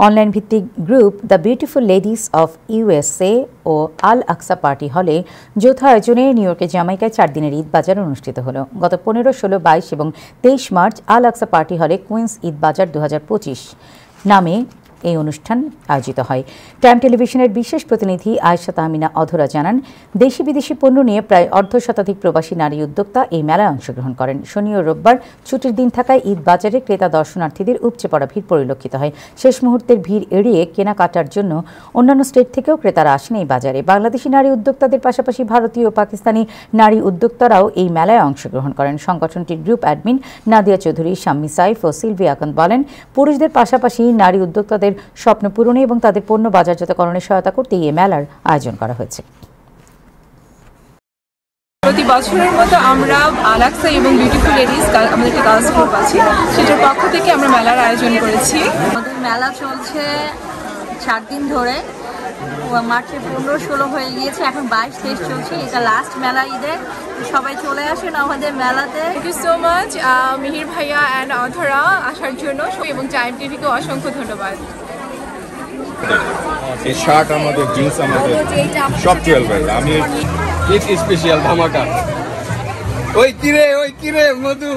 Online ভিত্তিক group the beautiful ladies of USA ও Al Aqsa party হলে যৌথ আয়োজনে নিউ ইয়র্কের জামাইকায় 4 দিনের ঈদ বাজার অনুষ্ঠিত হলো। গত 15, 16, 22 এবং 23 মার্চ আল আকসা পার্টি হলে কুইন্স ঈদ বাজার 2025 নামে এই অনুষ্ঠান আয়োজিত হয়। টাইম টেলিভিশনের বিশেষ প্রতিনিধি আয়েশা তাহমিনা অধরা জানান, দেশি বিদেশি পণ্য নিয়ে প্রায় অর্ধশতাধিক প্রবাসী নারী উদ্যোক্তা এই মেলায় অংশগ্রহণ করেন। শনি ও রোববার ছুটির দিন থাকায় ঈদ বাজারে ক্রেতা দর্শনার্থীদের উপচে পড়া ভিড় পরিলক্ষিত হয়। শেষ মুহূর্তের ভিড় এড়িয়ে কেনাকাটার জন্য অন্যান্য স্টেট থেকেও ক্রেতারা আসেন এই বাজারে। বাংলাদেশি নারী উদ্যোক্তাদের পাশাপাশি ভারতীয় ও পাকিস্তানি নারী উদ্যোক্তারাও এই মেলায় অংশগ্রহণ করেন। সংগঠনটির গ্রুপ অ্যাডমিন নাদিয়া চৌধুরী, শাম্মী সাইফ ও সিলভিয়া আকান্ত বলেন, পুরুষদের পাশাপাশি নারী উদ্যোক্তাদের স্বপ্ন পূরণে এবং তাদের পণ্য বাজারজাতকরণে সহায়তা করতে এই মেলার আয়োজন করা হয়েছে। প্রতি বছরের মতো আমরা আল আকসা এবং বিউটিফুল লেডিস আমাদের একটা গার্লস গ্রুপ আছে, সেটার পক্ষ থেকে আমরা মেলার আয়োজন করেছি। আমাদের মেলা চলছে 4 দিন ধরে। মার্চের 15, 16 হয়ে গিয়েছে, এখন 22, 23 চলছে। এটা লাস্ট মেলা ঈদের। সবাই চলে আসেন আমাদের মেলাতে। Thank you so much Mihir ভাইয়া অ্যান্ড অধরা আসার জন্য, এবং টাইম টিভিকে অসংখ্য ধন্যবাদ। এই শার্ট আমাদের, জিন্স আমাদের, সব 12 আমি ঈদ স্পেশাল ধামাকা। ওই কিরে মধু